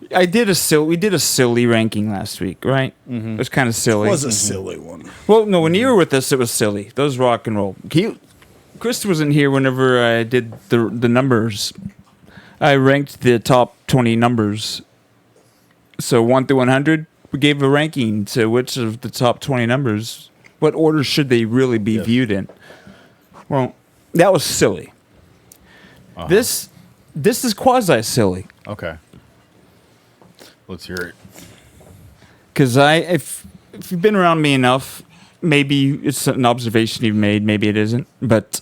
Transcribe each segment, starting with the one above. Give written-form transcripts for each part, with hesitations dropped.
We did a silly ranking last week, right? Mm-hmm. It was kind of silly. It was a silly one. Well, no, when you were with us, it was silly. Those rock and roll. Chris wasn't here whenever I did the numbers. I ranked the top 20 numbers. So 1 through 100, we gave a ranking to which of the top 20 numbers, what order should they really be viewed in. Well, that was silly. Uh-huh. This is quasi-silly. Okay. Let's hear it. Because if you've been around me enough, maybe it's an observation you've made, maybe it isn't, but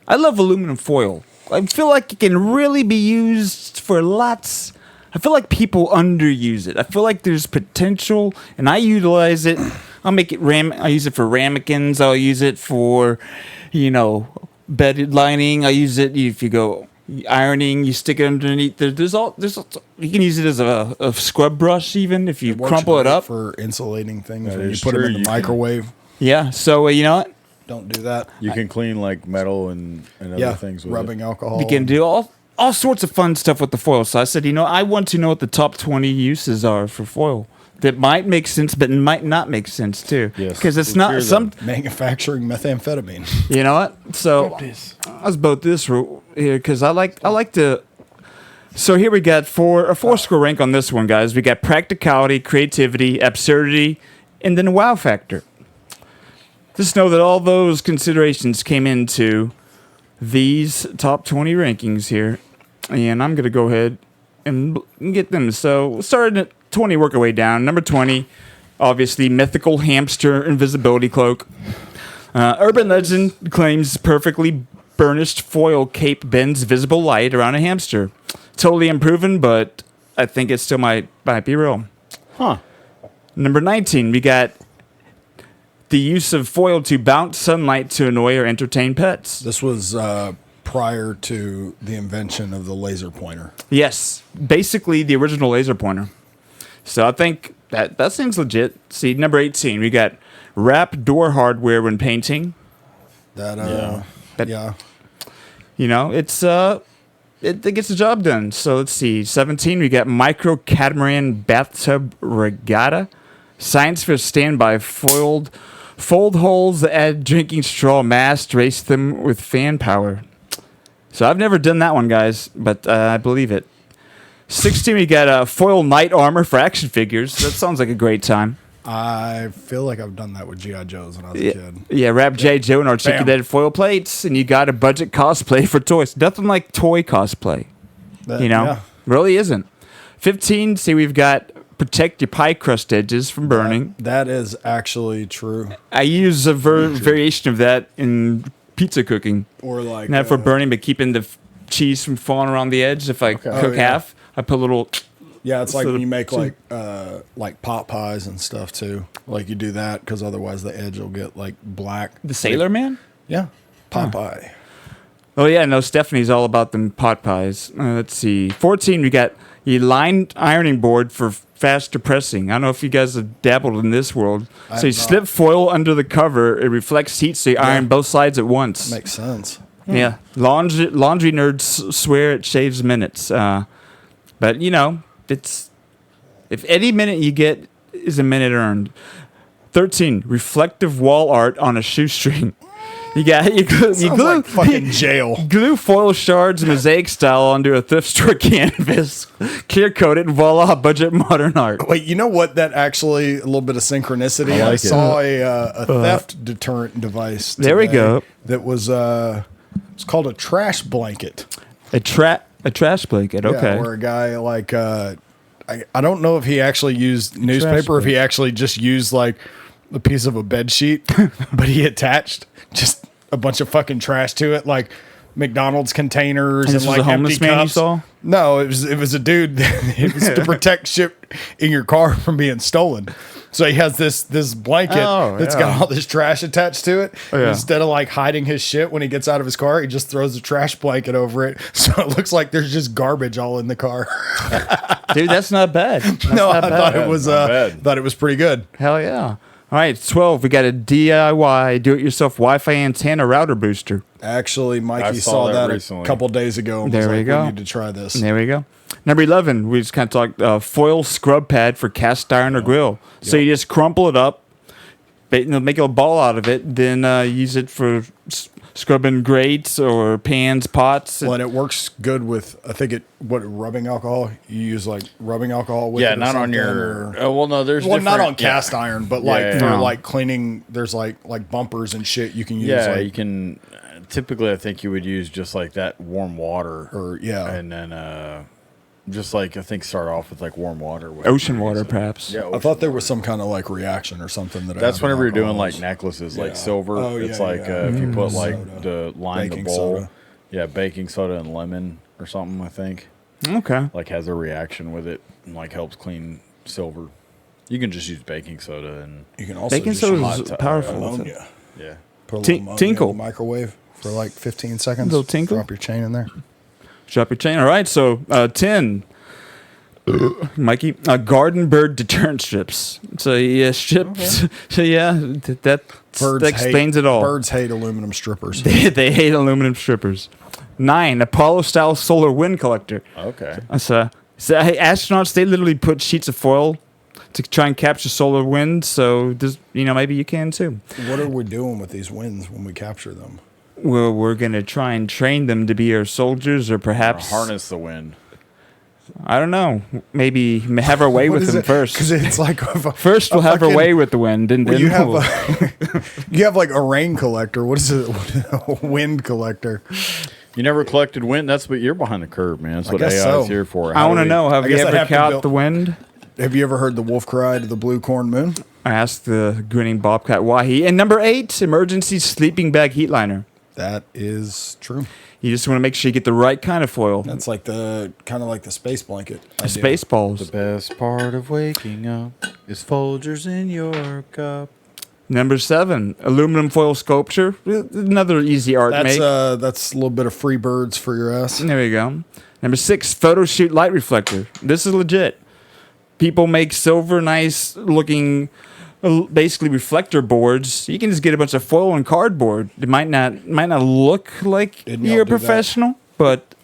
I love aluminum foil. I feel like it can really be used for lots. I feel like people underuse it. I feel like there's potential, and I utilize it. I'll make it I use it for ramekins. I'll use it for, bedded lining. I use it if you go ironing. You stick it underneath. You can use it as a scrub brush even if you crumple it up for insulating things. When you put them in the microwave. Yeah. So you know what? Don't do that. You can clean like metal and other things with rubbing alcohol. You can do all sorts of fun stuff with the foil. So I said, I want to know what the top 20 uses are for foil. That might make sense, but might not make sense too. Yes. Because it's not some manufacturing methamphetamine. You know what? So I was about this here because I like to. So here we got a 4-score rank on this one, guys. We got practicality, creativity, absurdity, and then a wow factor. Just know that all those considerations came into these top 20 rankings here, and I'm going to go ahead and get them. So we'll start at 20, work our way down. Number 20, obviously, mythical hamster invisibility cloak. Urban legend claims perfectly burnished foil cape bends visible light around a hamster. Totally unproven, but I think it still might be real. Huh. Number 19, we got the use of foil to bounce sunlight to annoy or entertain pets. This was prior to the invention of the laser pointer. Yes, basically the original laser pointer. So I think that seems legit. See, number 18, we got wrap door hardware when painting. Yeah. It gets the job done. So let's see. 17, we got micro catamaran bathtub regatta. Science for standby fold holes that add drinking straw mass, race them with fan power. So I've never done that one, guys, but I believe it. 16, we got foil knight armor for action figures. That sounds like a great time. I feel like I've done that with G.I. Joes when I was a kid. Yeah, wrap J. Joe in articulated foil plates, and you got a budget cosplay for toys. Nothing like toy cosplay. Really isn't. 15, see, we've got protect your pie crust edges from burning. That is actually true. I use a variation of that in pizza cooking. Or like... Not for burning, but keeping the cheese from falling around the edge. If I cook half, I put a little... Yeah, it's like when you make like pot pies and stuff too. Like you do that because otherwise the edge will get like black. The Sailor Man? Yeah, pot pie. Oh yeah, no, Stephanie's all about them pot pies. Let's see. 14, we got a lined ironing board for faster pressing. I don't know if you guys have dabbled in this world. So you slip foil under the cover. It reflects heat, so you iron both sides at once. Makes sense. Yeah, laundry nerds swear it shaves minutes. But it's if any minute you get is a minute earned. 13, reflective wall art on a shoestring. You glue like fucking jail. Glue foil shards mosaic style onto a thrift store canvas, clear coat it, and voila, budget modern art. Wait, you know what? That actually a little bit of synchronicity. I saw a theft deterrent device. There we go. That was it's called a trash blanket. A trash blanket. Okay. Yeah, where a guy like I don't know if he actually used newspaper, or if he actually just used like a piece of a bed sheet, but he attached just a bunch of fucking trash to it, like McDonald's containers and like empty cups. No, it was a dude. It was to protect shit in your car from being stolen. So he has this blanket that's got all this trash attached to it. Oh, yeah. Instead of like hiding his shit when he gets out of his car, he just throws a trash blanket over it. So it looks like there's just garbage all in the car. Dude, that's not bad. Thought it was pretty good. Hell yeah. All right, 12. We got a DIY, do-it-yourself Wi-Fi antenna router booster. Actually, Mikey saw that recently. A couple days ago. And there we go. We need to try this. There we go. Number 11, we just kind of talked foil scrub pad for cast iron or grill. So you just crumple it up, make a ball out of it, then use it for scrubbing grates or pans, pots. Well, and it works good with, I think rubbing alcohol? You use like rubbing alcohol with it? Yeah, not on your. Well, no, there's well, not different- on cast iron, but like for like cleaning. There's like bumpers and shit you can use. Yeah, like, you can. Typically, I think you would use just like that warm water, and then just like I think start off with like warm water, ocean water, perhaps. Yeah, I thought there was some kind of like reaction or something that's whenever you're doing like necklaces, like silver. Oh, it's yeah, like yeah. if you put like Soda. the line the Baking bowl, soda. baking soda and lemon or something. I think Okay. like has a reaction with it and like helps clean silver. You can just use baking soda and You can also Baking just soda use is powerful. ammonia. yeah. Put a little ammonia Tinkle. in the microwave for like 15 seconds. Little tinkle. Drop your chain in there. Drop your chain. All right, so 10. Mikey, garden bird deterrent strips. So yeah, strips. So yeah, that explains it all. Birds hate aluminum strippers. They hate aluminum strippers. 9, Apollo style solar wind collector. Okay. So hey, astronauts, they literally put sheets of foil to try and capture solar wind. So this, maybe you can too. What are we doing with these winds when we capture them? Well, we're gonna try and train them to be our soldiers, or perhaps Harness the wind. I don't know. Maybe have our way What with is them it? first. Because it's like First, we'll have our way with the wind, and then you have we'll- you have like a rain collector. What is it? A wind collector. You never collected wind? That's what you're behind the curve, man. That's what AI guess so. is here for. I want to know. Have I you guess I'd ever have to caught build- the wind? Have you ever heard the wolf cry to the blue corn moon? I asked the grinning bobcat why he. And number 8, emergency sleeping bag heat liner. That is true. You just want to make sure you get the right kind of foil. That's like the kind of like the space blanket. idea. Space balls. best part of waking up is Folgers in your cup. Number 7, aluminum foil sculpture. Another easy art That's make. that's a little bit of free birds for your ass. There we go. Number 6, photo shoot light reflector. This is legit. People make silver, nice looking, basically reflector boards. You can just get a bunch of foil and cardboard. It might not look like Didn't y'all you're a do that? professional, but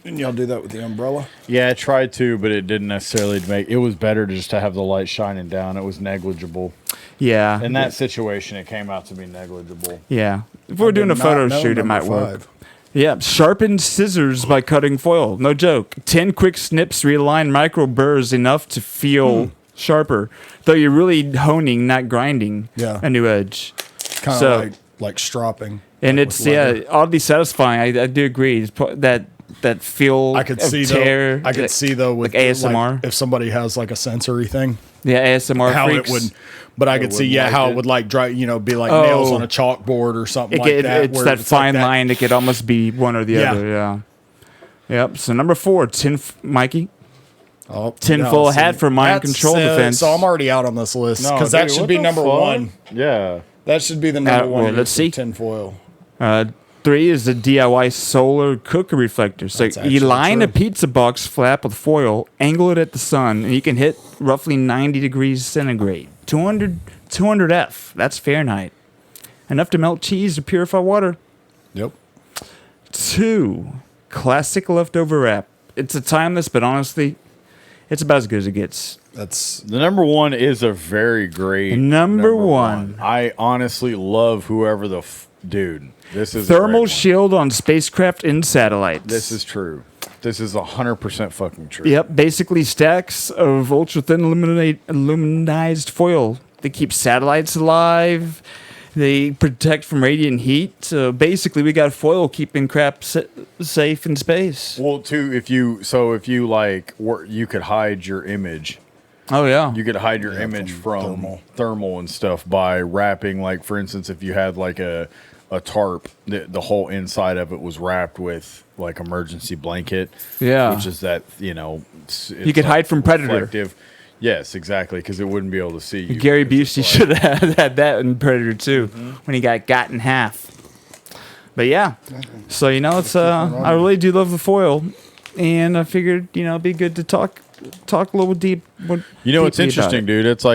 Didn't y'all do that with the umbrella? Yeah, I tried to, but it didn't necessarily make. It was better just to have the light shining down. It was negligible. yeah. In that situation, it came out to be negligible. Yeah. If we're doing a photo shoot, it might work. Yeah. Sharpened scissors by cutting foil. No joke. 10 quick snips realign micro burrs enough to feel sharper, though you're really honing, not grinding a new edge. Kind of like stropping. And like it's with leather. oddly satisfying. I do agree. That feel I could of see tear. though. I could see though with like ASMR. if somebody has like a sensory thing, Yeah, ASMR how freaks. it would. But I could see, wouldn't like how it. it would like dry, be like nails on a chalkboard or something like that. It's where that fine like that. line. It could almost be one or the Yeah. other. Yeah. Yep. So number 4, Mikey. Oh, Tinfoil no, hat for mind that's, control defense. So I'm already out on this list No, because that dude, should what be the number fuck? 1. Yeah. That should be the number one. well, let's see. Tinfoil. 3 is the DIY solar cooker reflector. So That's you actually line a true. pizza box flap with foil, angle it at the sun, and you can hit roughly 90 degrees centigrade. 200 F. That's Fahrenheit. Enough to melt cheese or purify water. Yep. 2, classic leftover wrap. It's a timeless, but honestly, it's about as good as it gets. That's The number 1 is a very great Number one. I honestly love whoever dude. This is a Thermal great one. shield on spacecraft and satellites. This is true. This is 100% fucking true. Yep, basically stacks of ultra thin aluminized foil. They keep satellites alive. They protect from radiant heat. So basically, we got foil keeping crap safe in space. Well, too, if you like, you could hide your image. Oh yeah, You could hide your image from thermal and stuff by wrapping, like, for instance, if you had like a tarp, the whole inside of it was wrapped with like emergency blanket. Yeah. Which is that, it's You could hide from predator. reflective. Yes, exactly, because it wouldn't be able to see you. Gary because Busey it's should have had that in Predator 2 when he got in half. But yeah, so it's I really do love the foil, and I figured it'd be good to talk a little deep. You know, it's deeply about interesting, it. dude. It's like